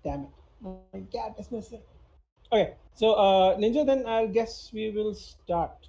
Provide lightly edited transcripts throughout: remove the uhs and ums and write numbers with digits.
Damn it. My cat is missing. Okay, so Ninja, then I guess we will start.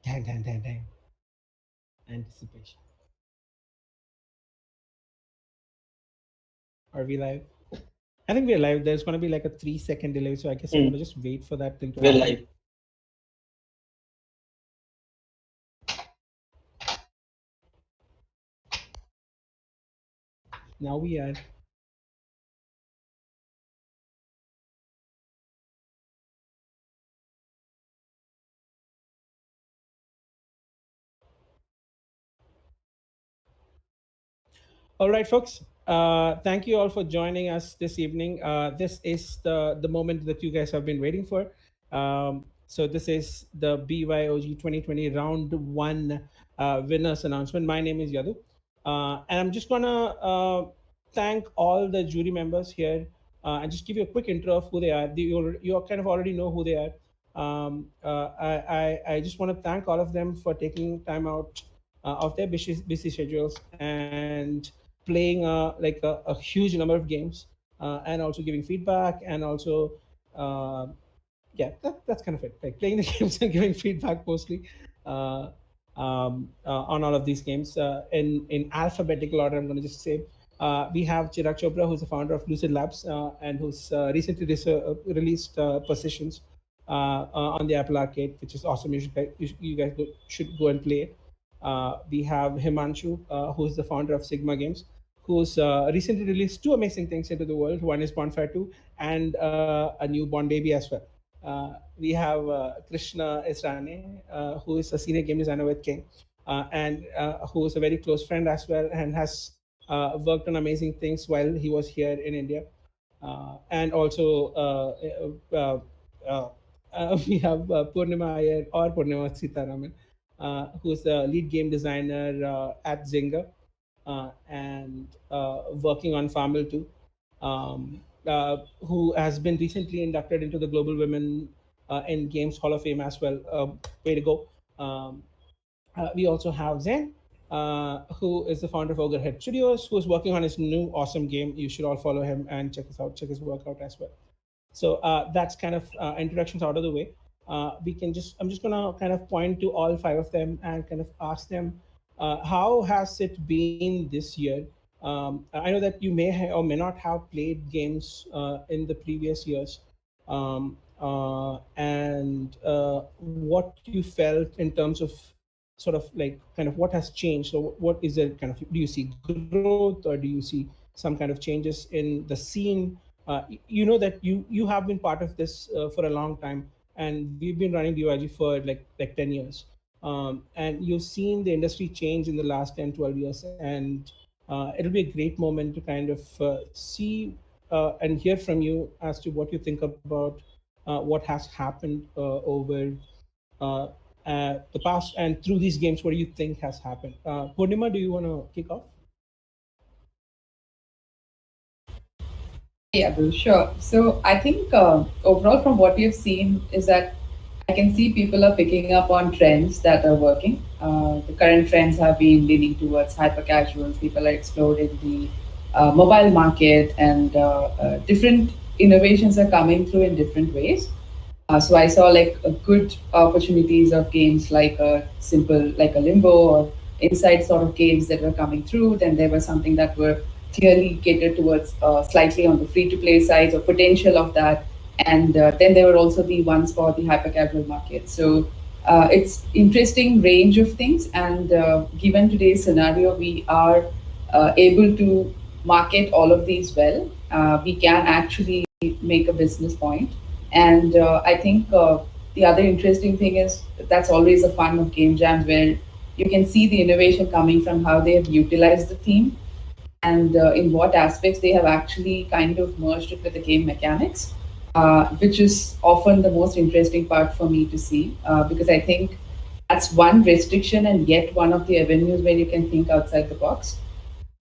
Dang, dang, dang, dang. Anticipation. Are we live? I think we're live. There's going to be like a 3-second delay, so I guess I'm going to just wait for that thing to We're happen. live. Now we are. All right, folks. Thank you all for joining us this evening. This is the moment that you guys have been waiting for. So this is the BYOG 2020 round one winners announcement. My name is Yadu, and I'm just gonna thank all the jury members here and just give you a quick intro of who they are. You kind of already know who they are. I just want to thank all of them for taking time out of their busy schedules and playing a huge number of games and also giving feedback and also uh, that's kind of it, like playing the games and giving feedback mostly on all of these games in alphabetical order. I'm going to just say we have Chirag Chopra, who's the founder of Lucid Labs and who's recently released Positions on the Apple Arcade, which is awesome. You guys should go and play it. We have Himanshu, who's the founder of Sigma Games, who's recently released two amazing things into the world. One is Bonfire 2 and a newborn baby as well. We have Krishna Israne, who is a senior game designer with King, and who is a very close friend as well, and has worked on amazing things while he was here in India. And also, we have Purnima Iyer or Purnima Sitaraman, who's the lead game designer at Zynga and working on Farmville 2. Who has been recently inducted into the Global Women in Games Hall of Fame as well. Way to go. We also have Zen, who is the founder of Ogrehead Studios, who is working on his new awesome game. You should all follow him and check his work out as well. So that's kind of introductions out of the way. I'm just gonna kind of point to all five of them and kind of ask them, how has it been this year? I know that you or may not have played games in the previous years, and what you felt in terms of sort of like kind of what has changed. So what is it kind of, do you see growth or do you see some kind of changes in the scene? You know that you have been part of this for a long time, and we've been running BYOG for like 10 years, and you've seen the industry change in the last 10-12 years, and it'll be a great moment to kind of see and hear from you as to what you think about what has happened over uh, the past and through these games. What do you think has happened? Purnima, do you want to kick off? Yeah, sure. So I think overall, from what we've seen, is that I can see people are picking up on trends that are working. The current trends have been leaning towards hyper casuals. People are exploring the mobile market, and different innovations are coming through in different ways. So I saw like a good opportunities of games like a simple, like a Limbo or Inside sort of games that were coming through. Then there was something that were clearly catered towards slightly on the free to play side or potential of that. And then there were also the ones for the hyper casual market. So it's interesting range of things. And given today's scenario, we are able to market all of these well. We can actually make a business point. And I think the other interesting thing is that's always the fun of game jams, where you can see the innovation coming from how they have utilized the theme and in what aspects they have actually kind of merged it with the game mechanics, which is often the most interesting part for me to see, because I think that's one restriction and yet one of the avenues where you can think outside the box.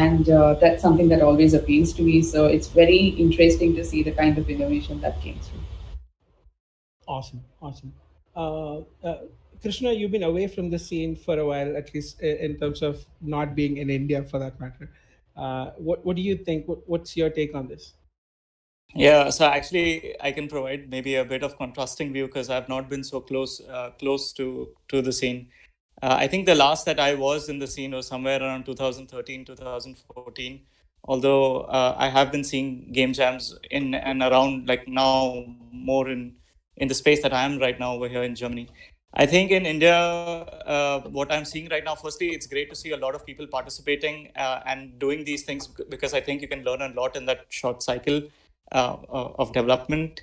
and that's something that always appeals to me. So it's very interesting to see the kind of innovation that came through. Awesome, awesome. Uh, uh, Krishna, you've been away from the scene for a while, at least in terms of not being in India, for that matter. What do you think? What's your take on this? Yeah, so actually, I can provide maybe a bit of contrasting view because I've not been so close to the scene. I think the last that I was in the scene was somewhere around 2013, 2014. Although I have been seeing game jams in and around like now more in the space that I am right now over here in Germany. I think in India, what I'm seeing right now, firstly, it's great to see a lot of people participating and doing these things because I think you can learn a lot in that short cycle of development.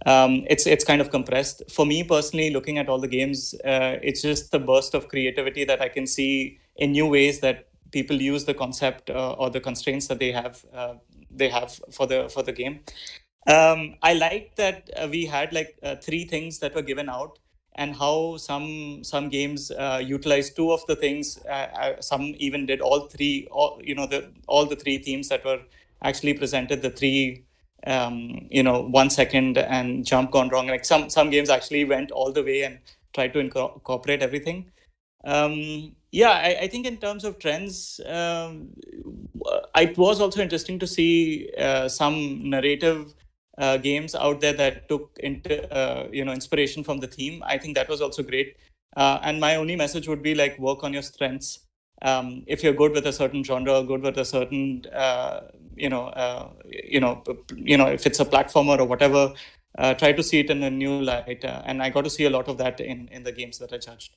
It's kind of compressed. For me personally, looking at all the games, it's just the burst of creativity that I can see in new ways that people use the concept or the constraints that they have for the game. I liked that we had like three things that were given out, and how some games utilized two of the things. Some even did all three, all the three themes that were actually presented. The three 1 second and jump gone wrong. Like some games actually went all the way and tried to incorporate everything. Yeah, I think in terms of trends, it was also interesting to see some narrative games out there that took into inspiration from the theme. I think that was also great. And my only message would be like work on your strengths. If you're good with a certain genre, good with a certain if it's a platformer or whatever, try to see it in a new light. And I got to see a lot of that in the games that I judged.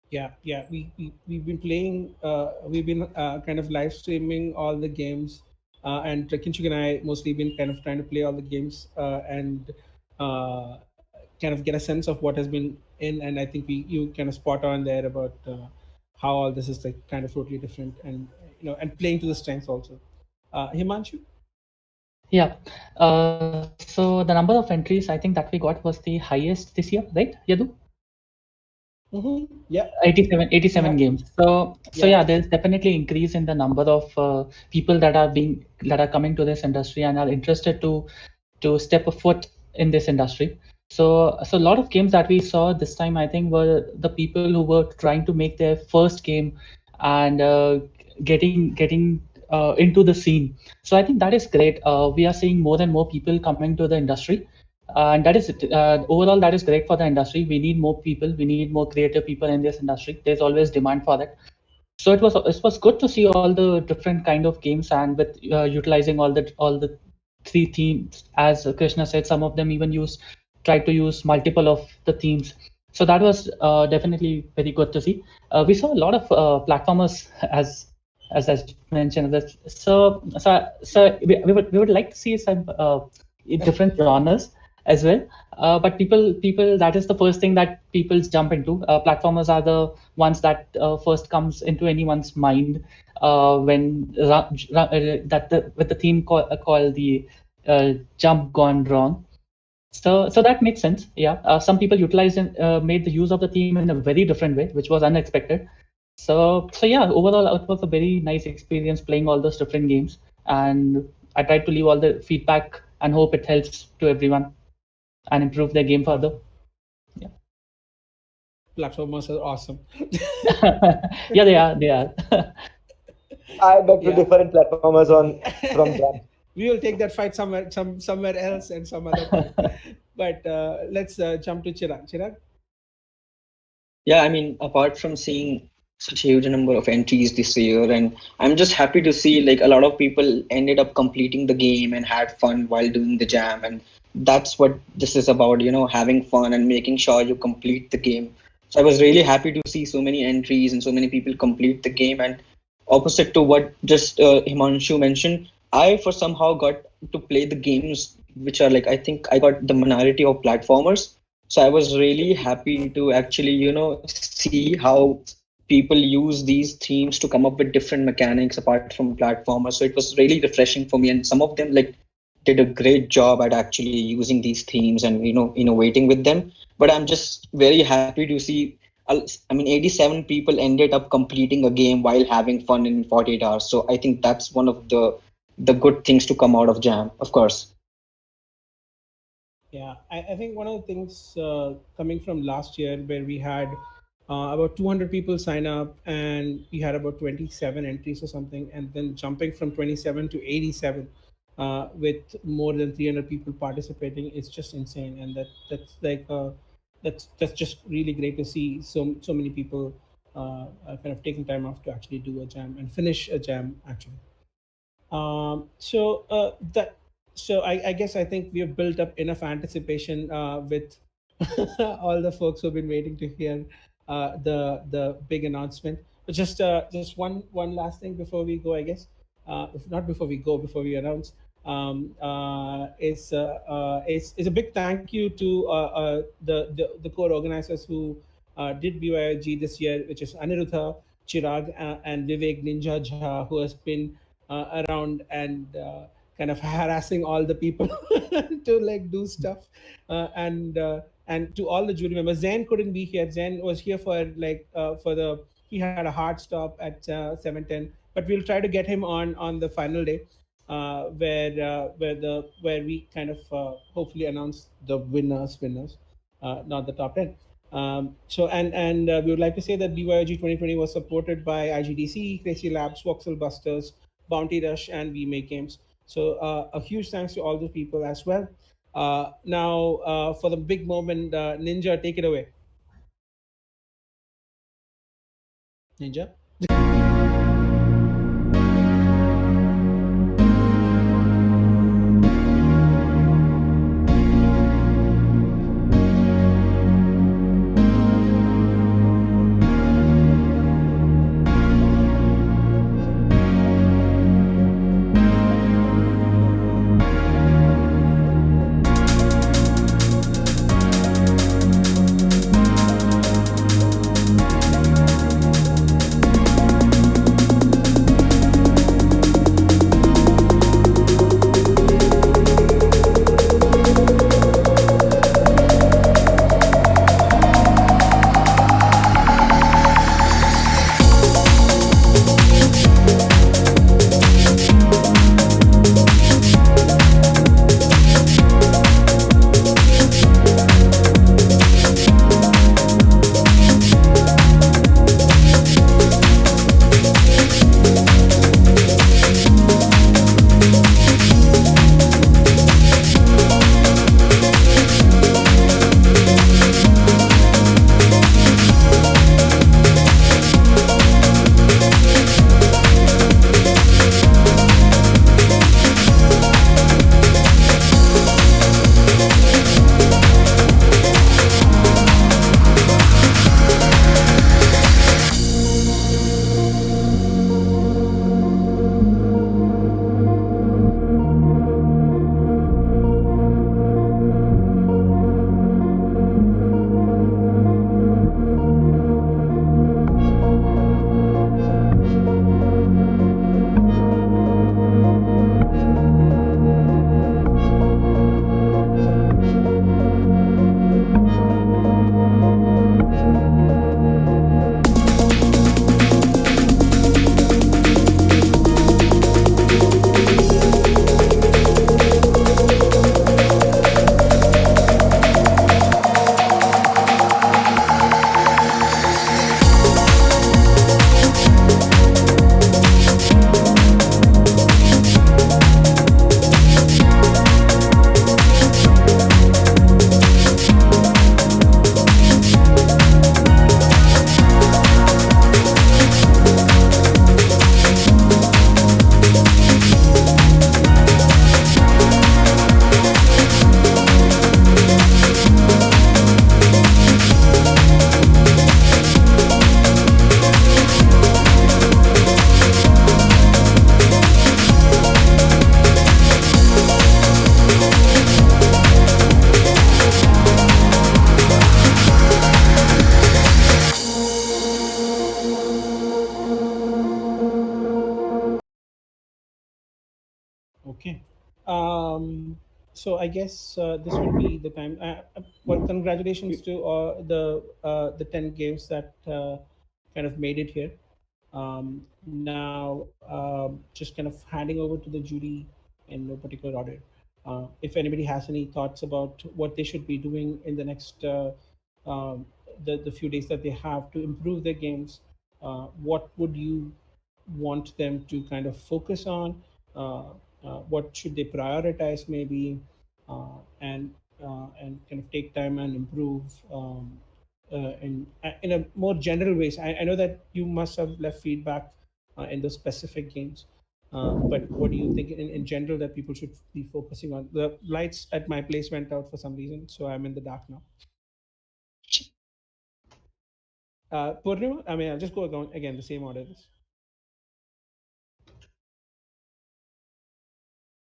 Yeah. We've been playing. We've been kind of live streaming all the games, and Kinshuk and I mostly been kind of trying to play all the games and kind of get a sense of what has been in. And I think you kind of spot on there about how all this is like kind of totally different, and and playing to the strengths also. Himanshu. Yeah. So the number of entries I think that we got was the highest this year, right, Yadu? Yeah. 87 Yeah. games. So yeah, there's definitely increase in the number of people that are coming to this industry and are interested to step a foot in this industry. So a lot of games that we saw this time, I think, were the people who were trying to make their first game and getting into the scene. So I think that is great. We are seeing more and more people coming to the industry, and that is overall that is great for the industry. We need more people. We need more creative people in this industry. There's always demand for that. So it was good to see all the different kind of games, and with utilizing all the three themes. As Krishna said, some of them even tried to use multiple of the themes. So that was definitely very good to see. We saw a lot of platformers as I mentioned. So we would like to see some different genres as well. But people that is the first thing that people jump into. Platformers are the ones that first comes into anyone's mind when with the theme called the jump gone wrong. So that makes sense. Yeah, some people utilized and made the use of the theme in a very different way, which was unexpected. So yeah, overall it was a very nice experience playing all those different games, and I tried to leave all the feedback and hope it helps to everyone and improve their game further. Yeah. Platformers are awesome. Yeah, they are. I beg to differ in platformers from them. We will take that fight somewhere else and some other time. But let's jump to Chirag. Yeah, I mean, apart from seeing such a huge number of entries this year, and I'm just happy to see like a lot of people ended up completing the game and had fun while doing the jam, and that's what this is about, having fun and making sure you complete the game. So I was really happy to see so many entries and so many people complete the game. And opposite to what just Himanshu mentioned, I for somehow got to play the games which are like, I think I got the minority of platformers. So I was really happy to actually, see how people use these themes to come up with different mechanics apart from platformers. So it was really refreshing for me. And some of them like did a great job at actually using these themes and, innovating with them. But I'm just very happy to see I mean, 87 people ended up completing a game while having fun in 48 hours. So I think that's one of the good things to come out of Jam, of course. Yeah, I think one of the things coming from last year where we had about 200 people sign up and we had about 27 entries or something, and then jumping from 27 to 87 with more than 300 people participating, it's just insane. And that's like that's just really great to see so many people kind of taking time off to actually do a jam and finish a jam actually. So that so I guess I think we have built up enough anticipation with all the folks who've been waiting to hear the big announcement. But just one last thing before we go, I guess. If not before we go, before we announce, is a big thank you to the core organizers who did BYOG this year, which is Aniruddha, Chirag, and Vivek Ninja Jha, who has been around and kind of harassing all the people to like do stuff, and to all the jury members. Zain couldn't be here. Zain was here for like for the he had a hard stop at 7:10, but we'll try to get him on the final day, where we kind of hopefully announce the winners, not the top 10. So and we would like to say that BYOG 2020 was supported by IGDC, Crazy Labs, Voxel Busters, Bounty Rush, and We Make Games. So a huge thanks to all the people as well. Now for the big moment, Ninja, take it away. Ninja. Okay. So I guess this will be the time. Well, congratulations to the 10 games that kind of made it here. Now, just kind of handing over to the jury in no particular order. If anybody has any thoughts about what they should be doing in the next the few days that they have to improve their games, what would you want them to kind of focus on? What should they prioritize, maybe, and kind of take time and improve in a more general ways. I know that you must have left feedback in those specific games. But what do you think in general that people should be focusing on? The lights at my place went out for some reason, so I'm in the dark now. Purnima, I mean, I'll just go again, the same order.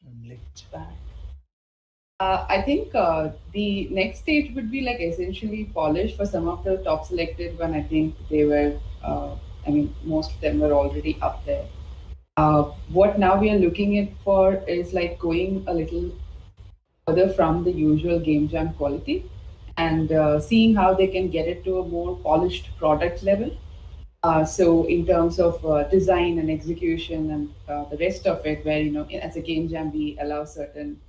I'm late. I think the next stage would be like essentially polish for some of the top selected when I think they were, I mean, most of them were already up there. What now we are looking at for is like going a little further from the usual game jam quality and seeing how they can get it to a more polished product level. So in terms of design and execution and the rest of it, where as a game jam we allow certain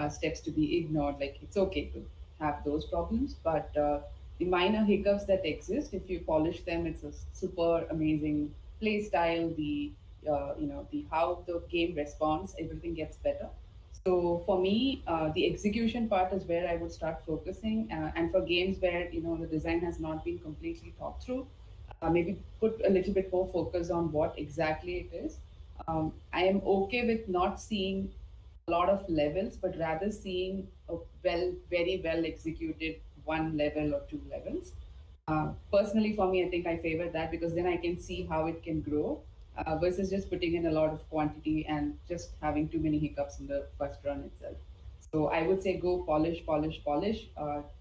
steps to be ignored, like it's okay to have those problems, but the minor hiccups that exist, if you polish them, it's a super amazing play style. The how the game responds, everything gets better. So for me, the execution part is where I would start focusing, and for games where the design has not been completely thought through, maybe put a little bit more focus on what exactly it is. I am okay with not seeing a lot of levels, but rather seeing a very well executed one level or two levels. Personally, for me, I think I favor that because then I can see how it can grow versus just putting in a lot of quantity and just having too many hiccups in the first run itself. So I would say go polish, polish, polish.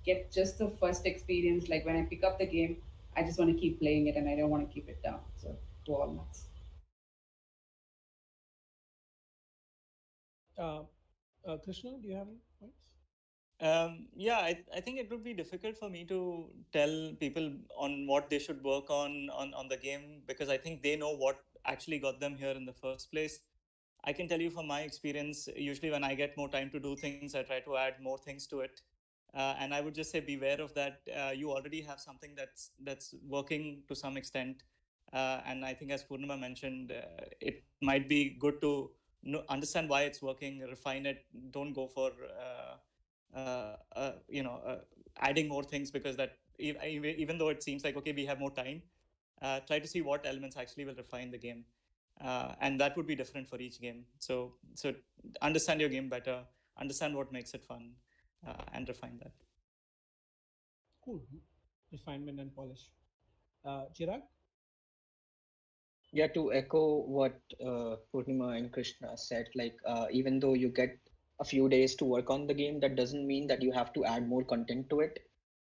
Get just the first experience. Like when I pick up the game, I just want to keep playing it and I don't want to keep it down. So go all nuts. Uh, Krishna, do you have any points? Yeah, I think it would be difficult for me to tell people on what they should work on the game because I think they know what actually got them here in the first place. I can tell you from my experience, usually when I get more time to do things, I try to add more things to it. And I would just say beware of that. You already have something that's working to some extent. And I think as Purnima mentioned, it might be good to understand why it's working, refine it. Don't go for adding more things because that even though it seems like okay we have more time, try to see what elements actually will refine the game, and that would be different for each game. So understand your game better, understand what makes it fun, and refine that. Cool. Refinement and polish. Chirag? Yeah, to echo what Purnima and Krishna said, like even though you get a few days to work on the game, that doesn't mean that you have to add more content to it.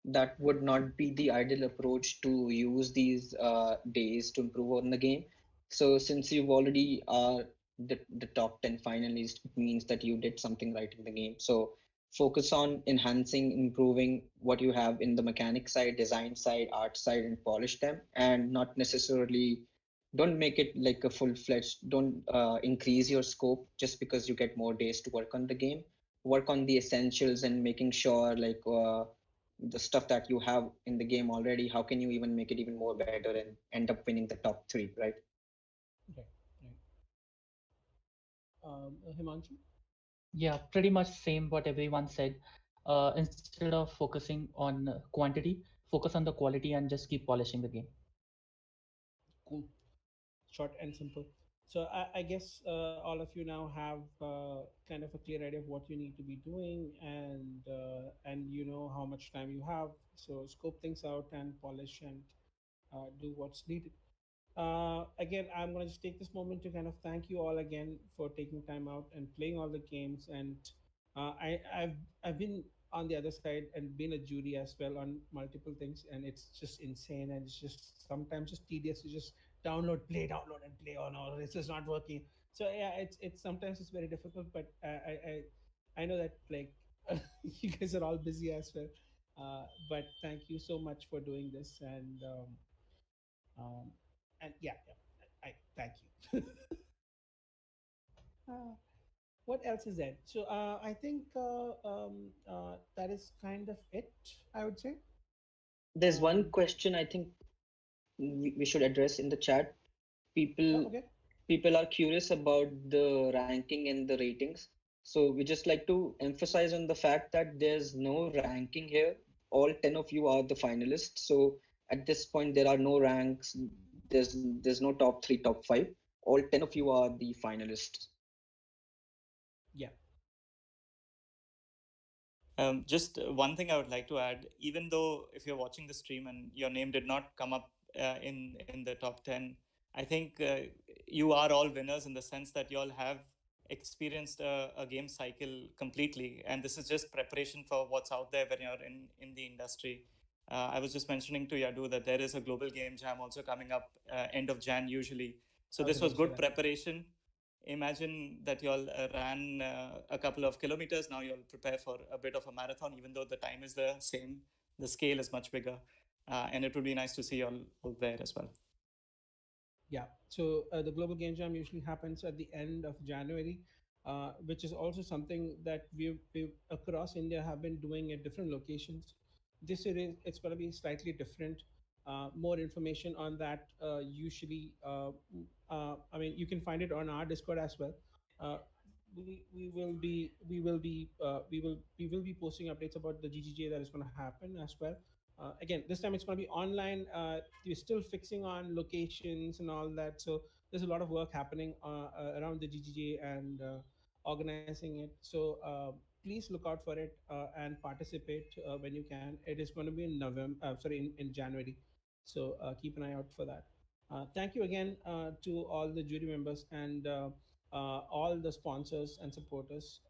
That would not be the ideal approach to use these days to improve on the game. So since you've already are the top 10 finalists, it means that you did something right in the game. So focus on enhancing, improving what you have in the mechanic side, design side, art side, and polish them, and not necessarily don't make it like a full-fledged, don't increase your scope just because you get more days to work on the game. Work on the essentials and making sure like the stuff that you have in the game already, how can you even make it even more better and end up winning the top three, right? Right, right. Himanshu? Yeah, pretty much same what everyone said. Instead of focusing on quantity, focus on the quality and just keep polishing the game. Cool. Short and simple. So I guess all of you now have kind of a clear idea of what you need to be doing, and you know how much time you have. So scope things out and polish and do what's needed. Again, I'm going to just take this moment to kind of thank you all again for taking time out and playing all the games. And I've been on the other side and been a jury as well on multiple things, and it's just insane. And it's just sometimes just tedious to just download and play on, or this is not working. So yeah, it's sometimes it's very difficult, but I know that like You guys are all busy as well. But thank you so much for doing this, um, and yeah, yeah, I thank you. uh, what else is there? So I think that is kind of it. I would say. There's one Um, question I think we should address in the chat. oh, People okay. people are curious about the ranking and the ratings. So we just like to emphasize on the fact that there's no ranking here. All 10 of you are the finalists. So at this point, there are no ranks. There's no top three, top five. All 10 of you are the finalists. Yeah. Just one thing I would like to add, even though if you're watching the stream and your name did not come up in the top 10, I think you are all winners in the sense that you all have experienced a game cycle completely. And this is just preparation for what's out there when you're in the industry. I was just mentioning to Yadu that there is a global game jam also coming up end of Jan usually. So I was this was about to say good that. preparation. Imagine that you all ran a couple of kilometers. Now you'll prepare for a bit of a marathon, even though the time is the same. The scale is much bigger. And it would be nice to see you all there as well. Yeah. So the Global Game Jam usually happens at the end of January, which is also something that we across India have been doing at different locations. This year it's going to be slightly different. More information on that usually. I mean, you can find it on our Discord as well. Uh, we will be posting updates about the GGJ that is going to happen as well. Again, this time it's going to be online. We're still fixing on locations and all that, so there's a lot of work happening around the GGJ and organizing it. So please look out for it and participate when you can. It is going to be in November, sorry, in January. So keep an eye out for that. Thank you again to all the jury members and all the sponsors and supporters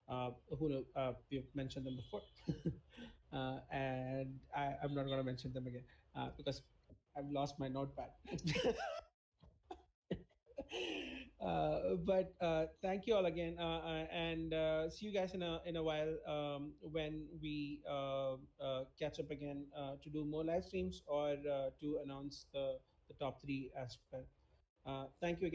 who know, we've mentioned them before. And I'm not going to mention them again because I've lost my notepad. But thank you all again, and see you guys in a while when we catch up again to do more live streams or to announce the top three as well. Thank you again.